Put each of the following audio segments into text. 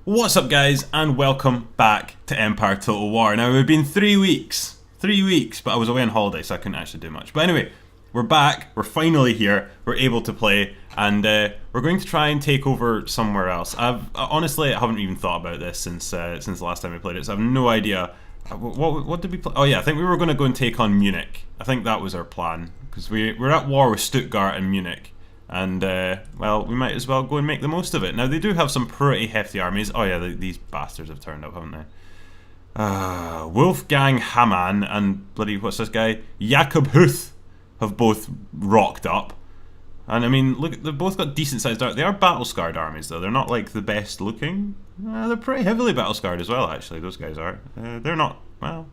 What's up guys, and welcome back to Empire Total War. Now we've been 3 weeks, but I was away on holiday so I couldn't actually do much. But anyway, we're back, we're finally here, we're able to play, and we're going to try and take over somewhere else. Honestly, I haven't even thought about this since the last time we played it, so I have no idea. What did we play? Oh yeah, I think we were going to go and take on Munich. I think that was our plan, because we're at war with Stuttgart and Munich. And, well, we might as well go and make the most of it. Now, they do have some pretty hefty armies. Oh, yeah, these bastards have turned up, haven't they? Wolfgang Hamann and bloody, what's this guy? Jakob Huth have both rocked up. And, I mean, look, they've both got decent-sized armies. They are battle-scarred armies, though. They're not, like, the best-looking. They're pretty heavily battle-scarred as well, actually. Those guys are. They're not, well...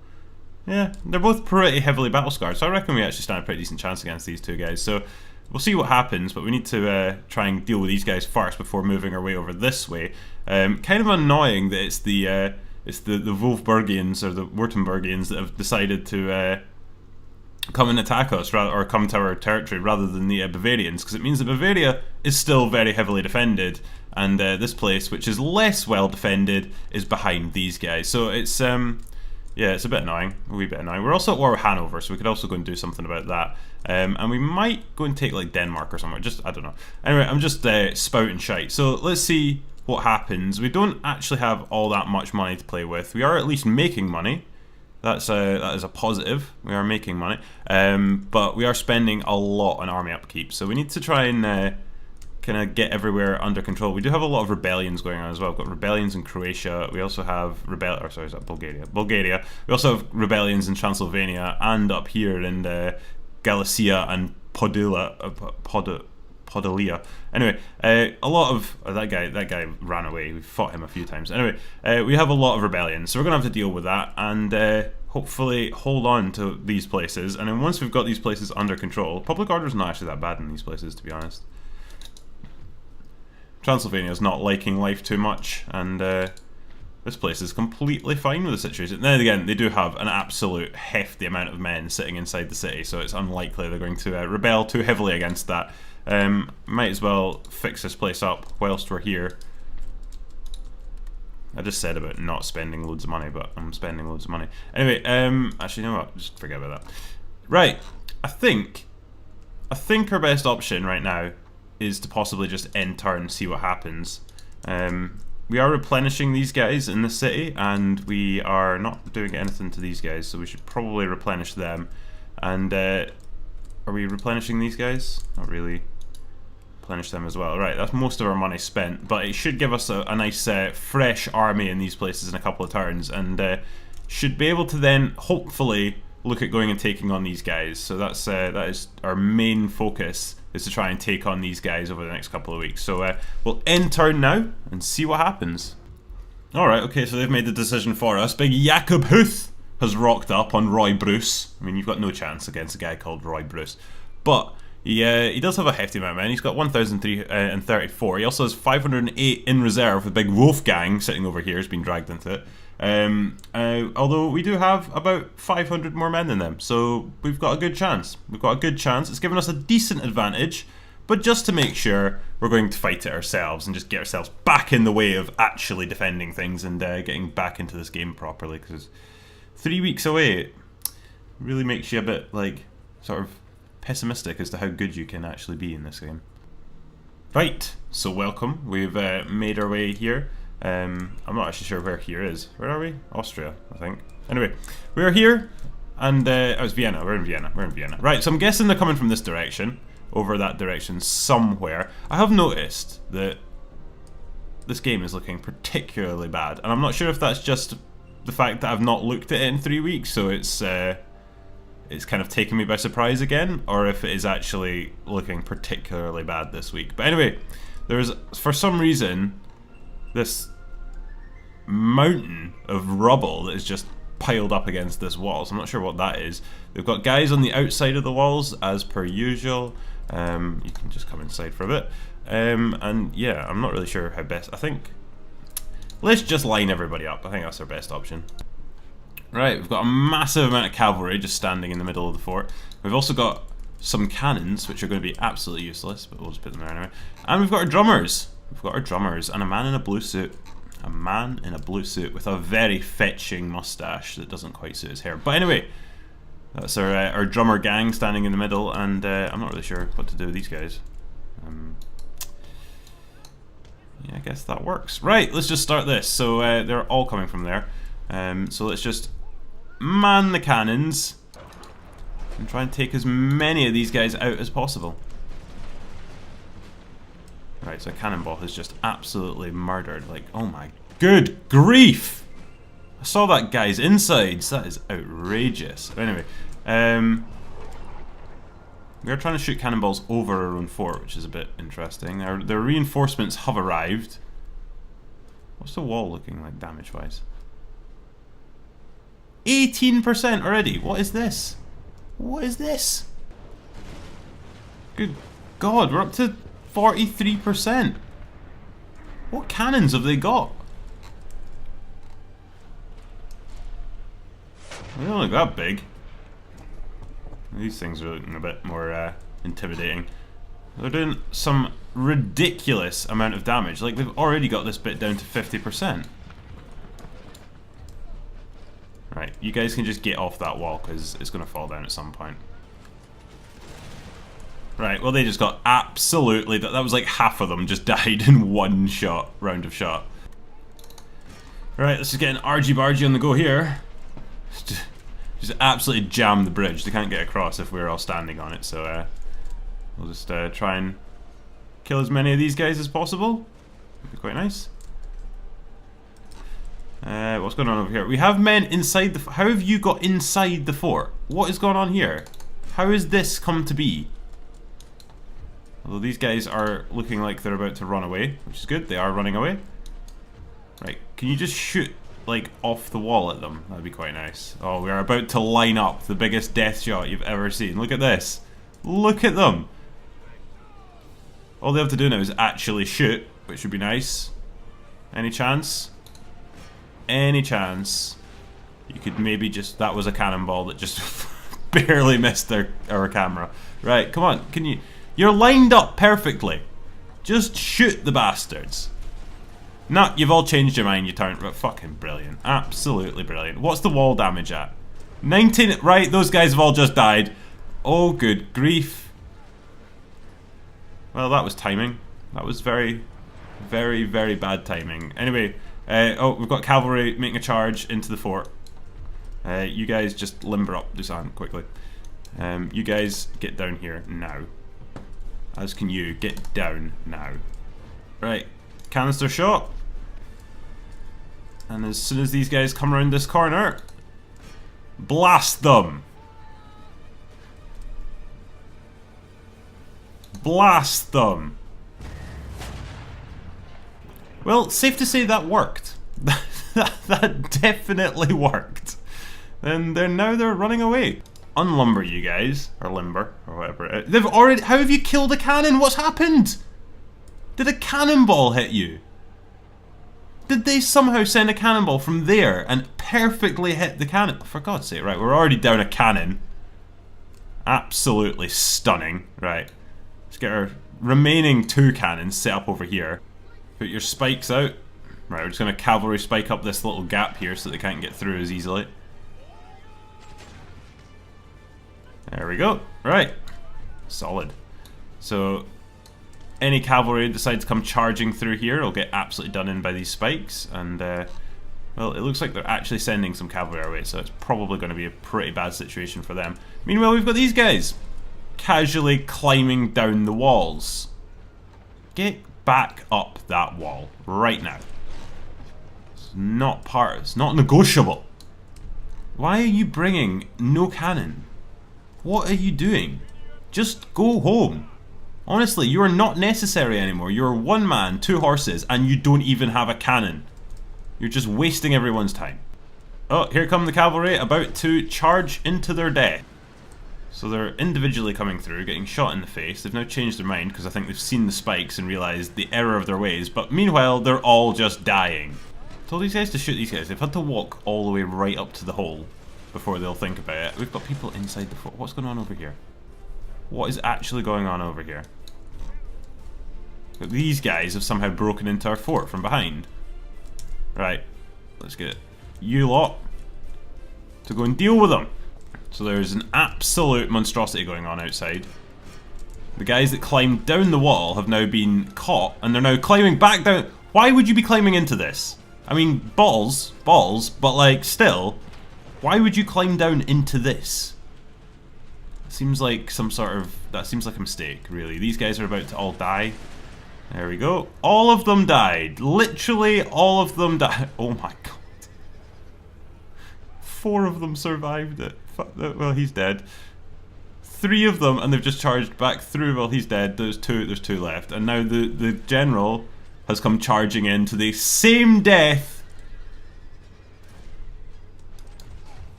Yeah, they're both pretty heavily battle-scarred. So I reckon we actually stand a pretty decent chance against these two guys. So... we'll see what happens, but we need to try and deal with these guys first before moving our way over this way. Kind of annoying that it's the Wolfburgians or the Württembergians that have decided to come and attack us, or come to our territory rather than the Bavarians, because it means that Bavaria is still very heavily defended, and this place, which is less well defended, is behind these guys. So it's yeah, it's a bit annoying, a wee bit annoying. We're also at war with Hanover, so we could also go and do something about that. And we might go and take like Denmark or somewhere, just, I don't know. Anyway, I'm just spouting shite. So let's see what happens. We don't actually have all that much money to play with. We are at least making money. That is a positive. We are making money. But we are spending a lot on army upkeep. So we need to try and kind of get everywhere under control. We do have a lot of rebellions going on as well. We've got rebellions in Croatia. We also have is that Bulgaria? Bulgaria. We also have rebellions in Transylvania and up here in Galicia and Podolia. Anyway, a lot of that guy ran away. We fought him a few times. Anyway, we have a lot of rebellions, so we're gonna have to deal with that and hopefully hold on to these places. And then once we've got these places under control, public order is not actually that bad in these places, to be honest. Transylvania is not liking life too much, and this place is completely fine with the situation. Then again, they do have an absolute hefty amount of men sitting inside the city, so it's unlikely they're going to rebel too heavily against that. Might as well fix this place up whilst we're here. I just said about not spending loads of money, but I'm spending loads of money. Anyway, actually, you know what? Just forget about that. Right, I think our best option right now is to possibly just end turn and see what happens. We are replenishing these guys in the city, and we are not doing anything to these guys, so we should probably replenish them. And are we replenishing these guys? Not really. Replenish them as well. Right, that's most of our money spent, but it should give us a nice fresh army in these places in a couple of turns, and should be able to then hopefully look at going and taking on these guys. So that is our main focus, is to try and take on these guys over the next couple of weeks. So we'll end turn now and see what happens. Alright, okay, so they've made the decision for us. Big Jakob Huth has rocked up on Roy Bruce. I mean, you've got no chance against a guy called Roy Bruce. But he does have a hefty amount of men. He's got 1,034. He also has 508 in reserve, with Big Wolfgang sitting over here has been dragged into it. Although we do have about 500 more men than them, so we've got a good chance. It's given us a decent advantage, but just to make sure, we're going to fight it ourselves and just get ourselves back in the way of actually defending things and getting back into this game properly, because 3 weeks away, it really makes you a bit, like, sort of pessimistic as to how good you can actually be in this game. Right, so welcome. We've made our way here. I'm not actually sure where here is. Where are we? Austria, I think. Anyway, we are here, and oh, it's Vienna. We're in Vienna. Right, so I'm guessing they're coming from this direction, over that direction somewhere. I have noticed that this game is looking particularly bad, and I'm not sure if that's just the fact that I've not looked at it in 3 weeks, so it's kind of taken me by surprise again, or if it is actually looking particularly bad this week. But anyway, there's, for some reason, this mountain of rubble that is just piled up against this wall, so I'm not sure what that is. They've got guys on the outside of the walls, as per usual. You can just come inside for a bit. And yeah, I'm not really sure how best. I think let's just line everybody up. I think that's our best option. Right, we've got a massive amount of cavalry just standing in the middle of the fort. We've also got some cannons, which are going to be absolutely useless, but we'll just put them there anyway. And we've got our drummers. We've got our drummers and a man in a blue suit. A man in a blue suit with a very fetching mustache that doesn't quite suit his hair. But anyway, that's our drummer gang standing in the middle, and I'm not really sure what to do with these guys. Yeah, I guess that works. Right, let's just start this. So they're all coming from there. So let's just man the cannons and try and take as many of these guys out as possible. Right, so Cannonball has just absolutely murdered. Like, oh my good grief! I saw that guy's insides. That is outrageous. But anyway, we're trying to shoot cannonballs over our own fort, which is a bit interesting. Their reinforcements have arrived. What's the wall looking like damage-wise? 18% already! What is this? What is this? Good God, we're up to 43%. What cannons have they got? They don't look that big. These things are looking a bit more intimidating. They're doing some ridiculous amount of damage. Like, they've already got this bit down to 50%. Right, you guys can just get off that wall because it's going to fall down at some point. Right, well they just got absolutely... That was like half of them just died in one shot, round of shot. Right, let's just get an argy-bargy on the go here. Just absolutely jam the bridge. They can't get across if we're all standing on it, so we'll just try and kill as many of these guys as possible. That'd be quite nice. What's going on over here? We have men inside the... How have you got inside the fort? What is going on here? How has this come to be? Although these guys are looking like they're about to run away, which is good. They are running away. Right, can you just shoot, like, off the wall at them? That'd be quite nice. Oh, we are about to line up the biggest death shot you've ever seen. Look at this. Look at them. All they have to do now is actually shoot, which would be nice. Any chance? Any chance? You could maybe just... That was a cannonball that just barely missed our camera. Right, come on. Can you... You're lined up perfectly. Just shoot the bastards. Nah, you've all changed your mind, you turn. But fucking brilliant. Absolutely brilliant. What's the wall damage at? 19. Right, those guys have all just died. Oh, good grief. Well, that was timing. That was very, very, very bad timing. Anyway, oh, we've got cavalry making a charge into the fort. You guys just limber up, do something quickly. You guys get down here now. As can you. Get down now. Right. Canister shot. And as soon as these guys come around this corner, blast them. Blast them. Well, safe to say that worked. That definitely worked. And now they're running away. Unlumber you guys, or limber, or whatever. They've already... How have you killed a cannon? What's happened? Did a cannonball hit you? Did they somehow send a cannonball from there and perfectly hit the cannon? For God's sake, right, we're already down a cannon. Absolutely stunning. Right, let's get our remaining 2 cannons set up over here. Put your spikes out. Right, we're just going to cavalry spike up this little gap here so they can't get through as easily. There we go. Right. Solid. So, any cavalry decides to come charging through here will get absolutely done in by these spikes. And, well, it looks like they're actually sending some cavalry our way, so it's probably going to be a pretty bad situation for them. Meanwhile, we've got these guys casually climbing down the walls. Get back up that wall right now. It's not it's not negotiable. Why are you bringing no cannon? What are you doing? Just go home. Honestly, you are not necessary anymore. You're 1 man, 2 horses, and you don't even have a cannon. You're just wasting everyone's time. Oh, here come the cavalry, about to charge into their death. So they're individually coming through, getting shot in the face. They've now changed their mind because I think they've seen the spikes and realised the error of their ways. But meanwhile, they're all just dying. I told these guys to shoot these guys. They've had to walk all the way right up to the hole before they'll think about it. We've got people inside the fort. What's going on over here? What is actually going on over here? These guys have somehow broken into our fort from behind. Right, let's get you lot to go and deal with them. So there's an absolute monstrosity going on outside. The guys that climbed down the wall have now been caught, and they're now climbing back down. Why would you be climbing into this? I mean, balls, but like, still, why would you climb down into this? Seems like some sort of, that seems like a mistake, really. These guys are about to all die. There we go. All of them died. Literally all of them died. Oh my god. 4 of them survived it. Well, he's dead. 3 of them, and they've just charged back through. Well, he's dead. There's 2 left. And now the general has come charging in to the same death.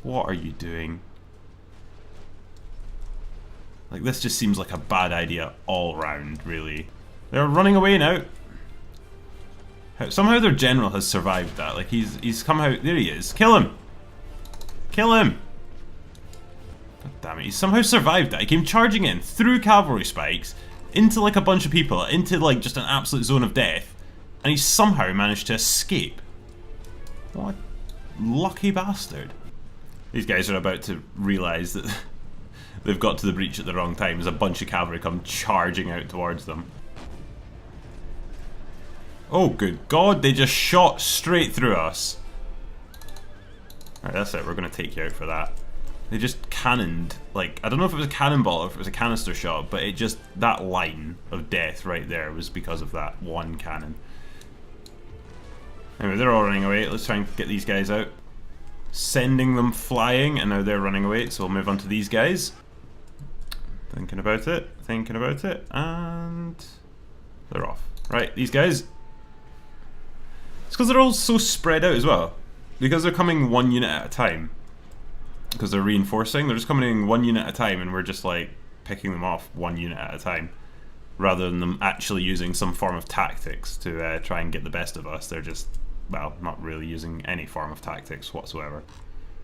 What are you doing? Like, this just seems like a bad idea all round, really. They're running away now. Somehow their general has survived that. Like, he's come out. There he is. Kill him! Kill him! God damn it, he somehow survived that. He came charging in through cavalry spikes into like a bunch of people, into like just an absolute zone of death, and he somehow managed to escape. What a lucky bastard. These guys are about to realise that they've got to the breach at the wrong time as a bunch of cavalry come charging out towards them. Oh good god, they just shot straight through us. Alright, that's it, we're going to take you out for that. They just cannoned, like, I don't know if it was a cannonball or if it was a canister shot, but it just, that line of death right there was because of that one cannon. Anyway, they're all running away. Let's try and get these guys out. Sending them flying, and now they're running away, so we'll move on to these guys. Thinking about it, and they're off. Right, these guys. It's because they're all so spread out as well. Because they're coming 1 unit at a time. Because they're reinforcing, they're just coming in 1 unit at a time, and we're just like picking them off 1 unit at a time. Rather than them actually using some form of tactics to try and get the best of us, they're just, well, not really using any form of tactics whatsoever.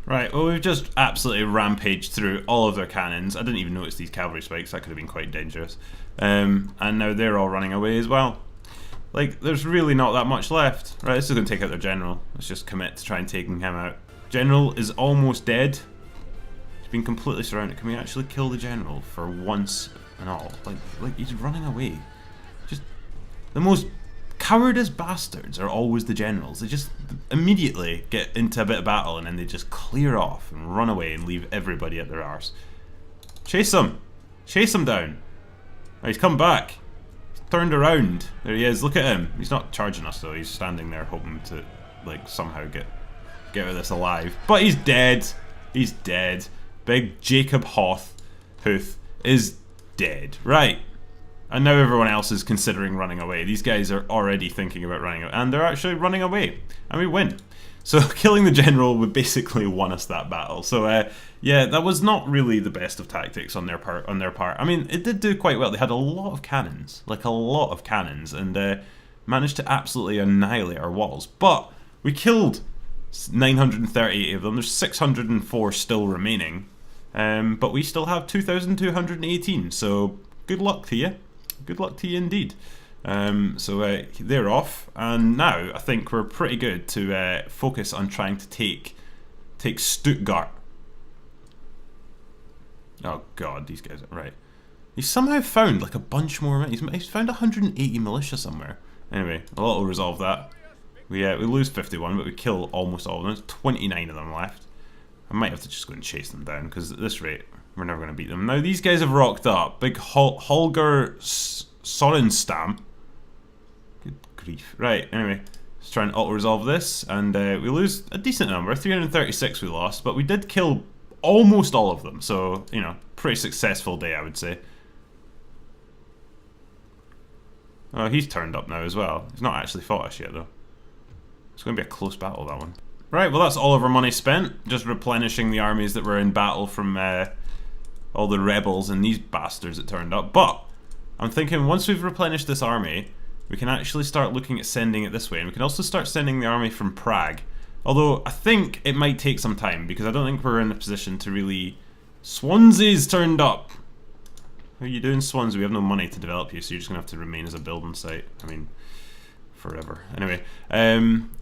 Right, well, we've just absolutely rampaged through all of their cannons. I didn't even notice these cavalry spikes, that could have been quite dangerous. And now they're all running away as well. Like, there's really not that much left. Right, this is going to take out their general. Let's just commit to try and taking him out. General is almost dead. He's been completely surrounded. Can we actually kill the general for once and all? Like he's running away. Just the most cowardice bastards are always the generals. They just immediately get into a bit of battle and then they just clear off and run away and leave everybody at their arse. Chase him! Chase him down! Oh, he's come back. Turned around. There he is. Look at him. He's not charging us though. He's standing there hoping to like somehow get out of this alive. But he's dead. He's dead. Big Jacob Hoth is dead. Right. And now everyone else is considering running away. These guys are already thinking about running away. And they're actually running away. And we win. So killing the general would basically won us that battle. So yeah, that was not really the best of tactics on their part. I mean, it did do quite well. They had a lot of cannons, like a lot of cannons, and managed to absolutely annihilate our walls. But we killed 938 of them. There's 604 still remaining, but we still have 2,218. So good luck to you. Good luck to you indeed. So they're off, and now I think we're pretty good to focus on trying to take Stuttgart. Oh god, these guys are right. He somehow found like a bunch more. He's found 180 militia somewhere. Anyway, a lot will resolve that. We lose 51, but we kill almost all of them. There's 29 of them left. I might have to just go and chase them down because at this rate we're never going to beat them. Now these guys have rocked up. Big Holger Sorenstam. Good grief. Right, anyway, let's try and auto-resolve this, and we lose a decent number, 336 we lost, but we did kill almost all of them, so, you know, pretty successful day, I would say. Oh, he's turned up now as well. He's not actually fought us yet, though. It's going to be a close battle, that one. Right, well that's all of our money spent, just replenishing the armies that were in battle from all the rebels and these bastards that turned up, but I'm thinking once we've replenished this army, we can actually start looking at sending it this way, and we can also start sending the army from Prague. Although I think it might take some time because I don't think we're in a position to really... Swansea's turned up! How are you doing, Swansea? We have no money to develop you, so you're just going to have to remain as a building site. I mean, forever. Anyway,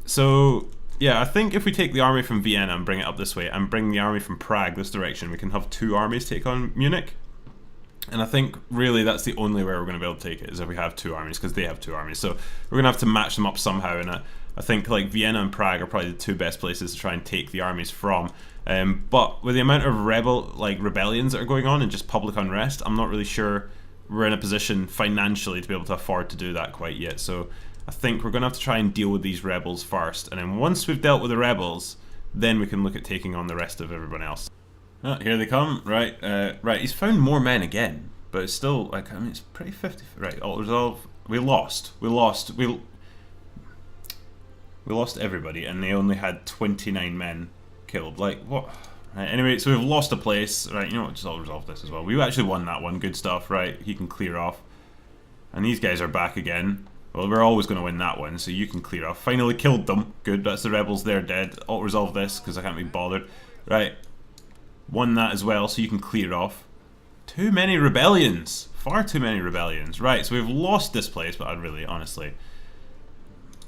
so yeah, I think if we take the army from Vienna and bring it up this way, and bring the army from Prague this direction, we can have 2 armies take on Munich. And I think really that's the only way we're going to be able to take it, is if we have 2 armies, because they have 2 armies. So we're going to have to match them up somehow, and I think like Vienna and Prague are probably the 2 best places to try and take the armies from. But with the amount of rebellions that are going on and just public unrest, I'm not really sure we're in a position financially to be able to afford to do that quite yet. So I think we're going to have to try and deal with these rebels first, and then once we've dealt with the rebels, then we can look at taking on the rest of everyone else. Oh, here they come. Right, right. He's found more men again, but it's still like, I mean, it's pretty 50. Right, alt resolve. We lost everybody, and they only had 29 men killed. Like, what? Right, anyway, so we've lost a place. Right, you know what? Just alt resolve this as well. We actually won that one. Good stuff. Right, he can clear off, and these guys are back again. Well, we're always going to win that one, so you can clear off. Finally killed them. Good. That's the rebels. They're dead. Alt resolve this because I can't be bothered. Right. Won that as well, so you can clear off. Too many rebellions. Far too many rebellions. Right, so we've lost this place, but I'd really, honestly,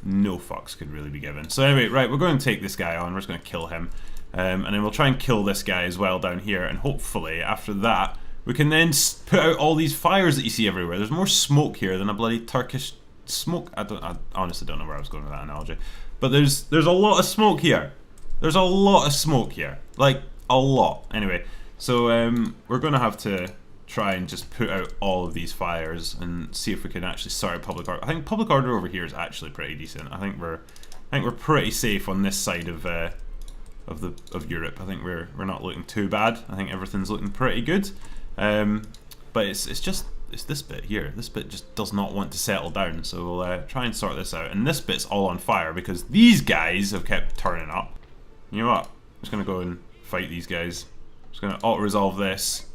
no fucks could really be given. So anyway, right, we're going to take this guy on. We're just going to kill him. And then we'll try and kill this guy as well down here. And hopefully, after that, we can then put out all these fires that you see everywhere. There's more smoke here than a bloody Turkish smoke. I honestly don't know where I was going with that analogy. But there's a lot of smoke here. There's a lot of smoke here. Like, a lot. Anyway, so we're going to have to try and just put out all of these fires and see if we can actually sort out public order. I think public order over here is actually pretty decent. I think we're pretty safe on this side of Europe. I think we're not looking too bad. I think everything's looking pretty good. But it's this bit here. This bit just does not want to settle down. So we'll try and sort this out. And this bit's all on fire because these guys have kept turning up. You know what? I'm just gonna go and fight these guys. I'm just gonna auto-resolve this.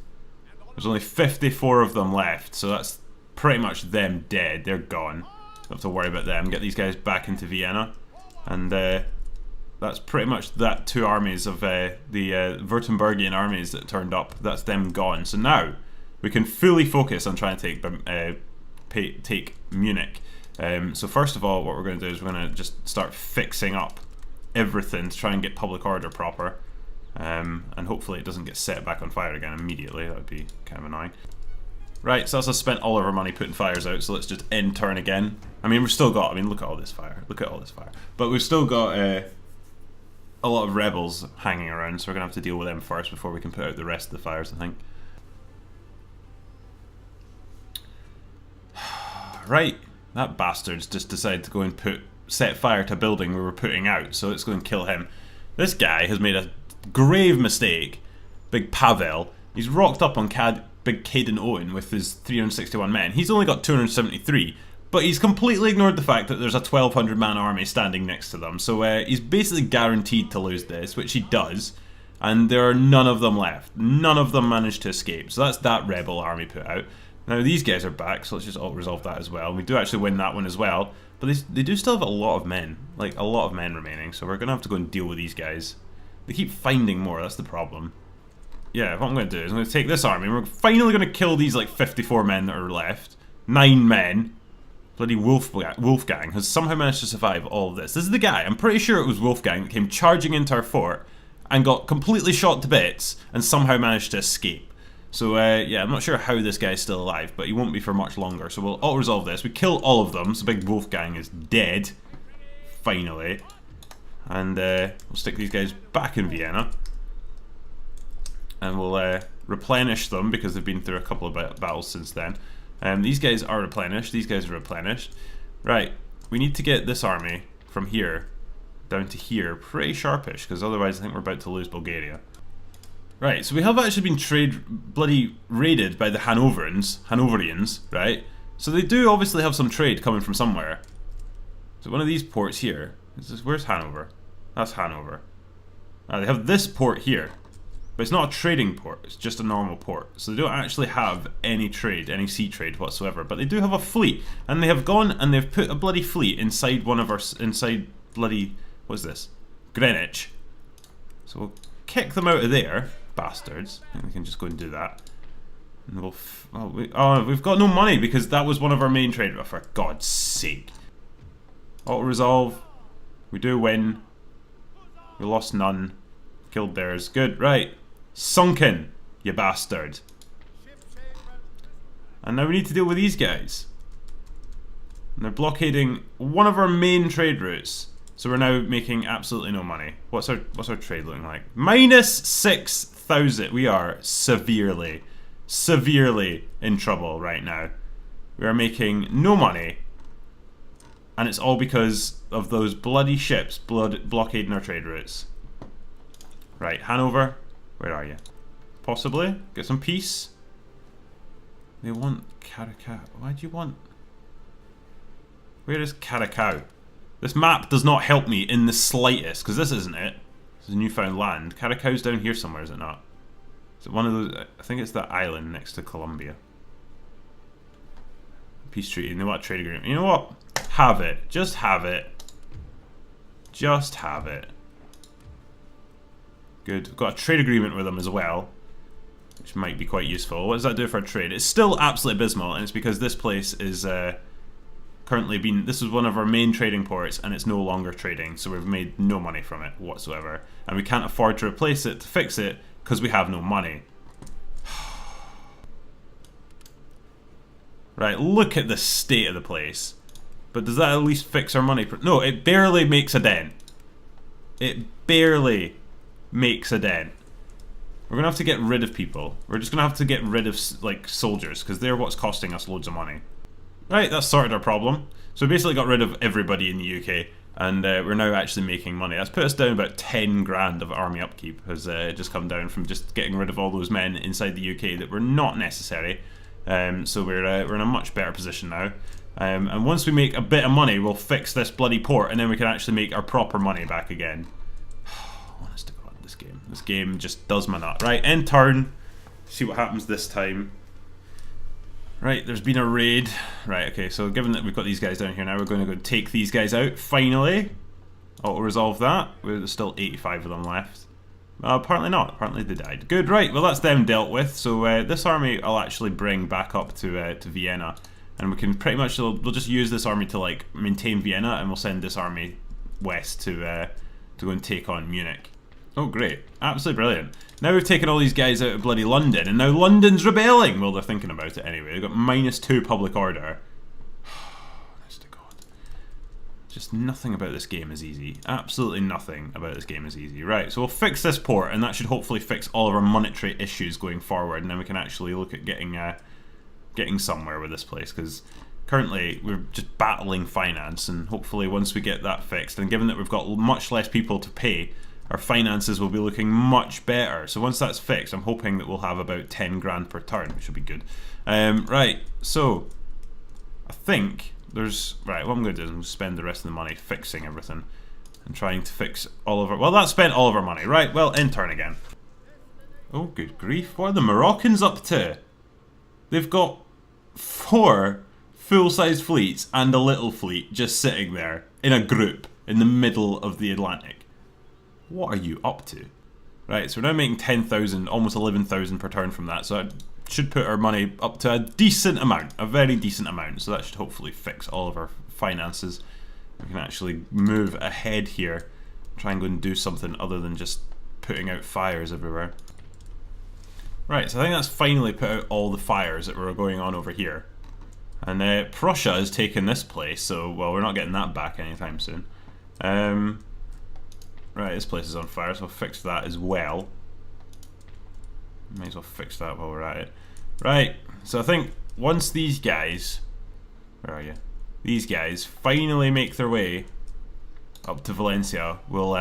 There's only 54 of them left, so that's pretty much them dead. They're gone. Don't have to worry about them. Get these guys back into Vienna, and that's pretty much that 2 armies of the Württembergian armies that turned up. That's them gone. So now we can fully focus on trying to take Munich. So first of all, what we're going to do is we're going to just start fixing up everything to try and get public order proper. And hopefully it doesn't get set back on fire again immediately. That would be kind of annoying. Right, so that's us spent all of our money putting fires out, so let's just end turn again. I mean, we've still got, look at all this fire. Look at all this fire. But we've still got a lot of rebels hanging around, so we're going to have to deal with them first before we can put out the rest of the fires, I think. Right, that bastard's just decided to go and set fire to a building we were putting out, so let's go and kill him. This guy has made a grave mistake. Big Pavel. He's rocked up on Big Caden Owen with his 361 men. He's only got 273, but he's completely ignored the fact that there's a 1,200 man army standing next to them. So he's basically guaranteed to lose this, which he does. And there are none of them left. None of them managed to escape. So that's that rebel army put out. Now these guys are back, so let's just resolve that as well. We do actually win that one as well. But they do still have a lot of men. Like, a lot of men remaining. So we're going to have to go and deal with these guys. They keep finding more, that's the problem. Yeah, what I'm going to do is I'm going to take this army and we're finally going to kill these like 54 men that are left. 9 men. Bloody Wolfgang has somehow managed to survive all of this. This is the guy, I'm pretty sure it was Wolfgang that came charging into our fort and got completely shot to bits and somehow managed to escape. So yeah, I'm not sure how this guy's still alive, but he won't be for much longer. So we'll auto-resolve this. We kill all of them, so Big Wolfgang is dead. Finally. And we'll stick these guys back in Vienna. And we'll replenish them because they've been through a couple of battles since then. These guys are replenished. These guys are replenished. Right, we need to get this army from here down to here pretty sharpish, because otherwise I think we're about to lose Bulgaria. Right, so we have actually been bloody raided by the Hanoverians, right? So they do obviously have some trade coming from somewhere. So one of these ports here, where's Hanover? That's Hanover. They have this port here, but it's not a trading port, it's just a normal port. So they don't actually have any trade, any sea trade whatsoever, but they do have a fleet. And they have gone and they've put a bloody fleet inside one of our, inside bloody, what's this? Greenwich. So we'll kick them out of there. Bastards. I think we can just go and do that. And we'll we've got no money because that was one of our main trade. Oh, for God's sake. Auto-resolve. We do win. We lost none. Killed theirs. Good. Right. Sunken, you bastard. And now we need to deal with these guys. And they're blockading one of our main trade routes. So we're now making absolutely no money. What's our trade looking like? Minus 6,000. We are severely in trouble right now. We are making no money. And it's all because of those bloody ships blockading our trade routes. Right, Hanover, where are you? Possibly? Get some peace? They want Caracau. Why do you want... Where is Caracau? This map does not help me in the slightest, because this isn't it. This is Newfound land. Caracau's down here somewhere, is it not? Is it one of those... I think it's that island next to Colombia. Peace treaty, and they want a trade agreement. You know what? Have it. Just have it. Just have it. Good. We've got a trade agreement with them as well, which might be quite useful. What does that do for our trade? It's still absolutely abysmal, and it's because this place is currently been... This is one of our main trading ports, and it's no longer trading, so we've made no money from it whatsoever. And we can't afford to replace it, to fix it, because we have no money. Right, look at the state of the place. But does that at least fix our money? No, it barely makes a dent. It barely makes a dent. We're gonna have to get rid of people. We're just gonna have to get rid of, like, soldiers, because they're what's costing us loads of money. Right, that's sorted our problem. So we basically got rid of everybody in the UK, and we're now actually making money. That's put us down about 10 grand of army upkeep, has just come down from just getting rid of all those men inside the UK that were not necessary. So we're in a much better position now. And once we make a bit of money, we'll fix this bloody port, and then we can actually make our proper money back again. Honest to God, this game. This game just does my nut. Right, end turn. See what happens this time. Right, there's been a raid. Right, okay, so given that we've got these guys down here now, we're going to go take these guys out, finally. Auto-resolve that. There's still 85 of them left. Apparently not. Apparently they died. Good, right, well that's them dealt with. So this army I'll actually bring back up to Vienna. And we can pretty much, we'll just use this army to, like, maintain Vienna, and we'll send this army west to go and take on Munich. Oh, great. Absolutely brilliant. Now we've taken all these guys out of bloody London, and now London's rebelling! Well, they're thinking about it anyway. They've got -2 public order. Honest to God. Just nothing about this game is easy. Absolutely nothing about this game is easy. Right, so we'll fix this port, and that should hopefully fix all of our monetary issues going forward, and then we can actually look at getting somewhere with this place, because currently we're just battling finance, and hopefully once we get that fixed, and given that we've got much less people to pay, our finances will be looking much better. So once that's fixed, I'm hoping that we'll have about 10 grand per turn, which will be good. Right, so I think there's... Right, what I'm going to do is I'm going to spend the rest of the money fixing everything and trying to fix all of our... Well, that spent all of our money. Right, well, end turn again. Oh, good grief. What are the Moroccans up to? They've got 4 full-sized fleets and a little fleet just sitting there in a group in the middle of the Atlantic. What are you up to? Right, so we're now making 10,000, almost 11,000 per turn from that, so that should put our money up to a decent amount, a very decent amount, so that should hopefully fix all of our finances. We can actually move ahead here, try and go and do something other than just putting out fires everywhere. Right, so I think that's finally put out all the fires that were going on over here. And Prussia has taken this place, so, well, we're not getting that back anytime soon. Right, this place is on fire, so I'll fix that as well. Might as well fix that while we're at it. Right, so I think once these guys... Where are you? These guys finally make their way up to Valencia, we'll...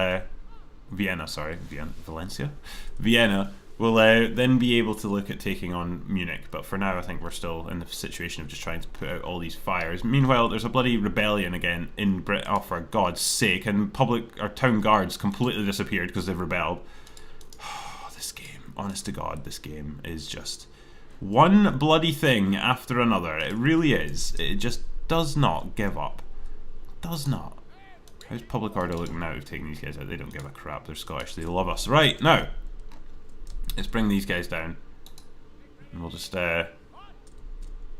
Vienna, sorry. Valencia? Vienna. We'll then be able to look at taking on Munich, but for now I think we're still in the situation of just trying to put out all these fires. Meanwhile, there's a bloody rebellion again in Britain. Oh, for God's sake, and our town guards completely disappeared because they've rebelled. Oh, this game, honest to God, this game is just one bloody thing after another. It really is. It just does not give up. Does not. How's public order looking now? We've taken these guys out. They don't give a crap. They're Scottish. They love us. Right, now. Let's bring these guys down, and we'll just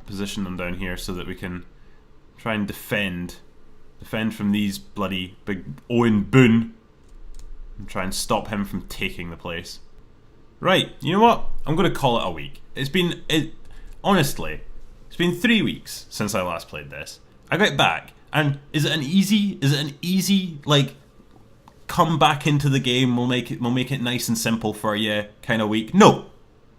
position them down here so that we can try and defend Defend from these bloody big Owen Boone. And try and stop him from taking the place. Right, you know what? I'm going to call it a week. Honestly, it's been 3 weeks since I last played this. I got back, and is it an easy, like, come back into the game, we'll make it nice and simple for you kind of week? No.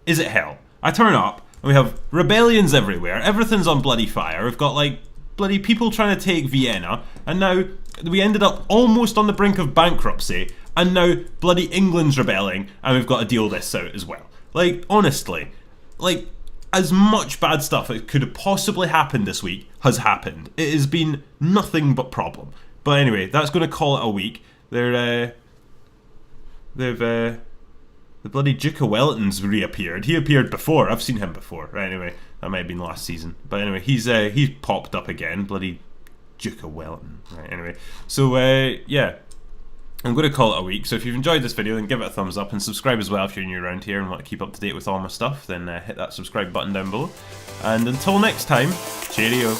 Is it hell? I turn up, and we have rebellions everywhere, everything's on bloody fire, we've got, like, bloody people trying to take Vienna, and now we ended up almost on the brink of bankruptcy, and now bloody England's rebelling, and we've got to deal this out as well. Like, honestly, like, as much bad stuff that could have possibly happened this week has happened. It has been nothing but problem. But anyway, that's going to call it a week. The bloody Duke of Wellington's reappeared. He appeared before. I've seen him before. Right, anyway, that might have been last season. But anyway, he's popped up again. Bloody Duke of Wellington. Right, anyway. So, yeah. I'm going to call it a week, so if you've enjoyed this video then give it a thumbs up and subscribe as well if you're new around here and want to keep up to date with all my stuff, then hit that subscribe button down below. And until next time, cheerio.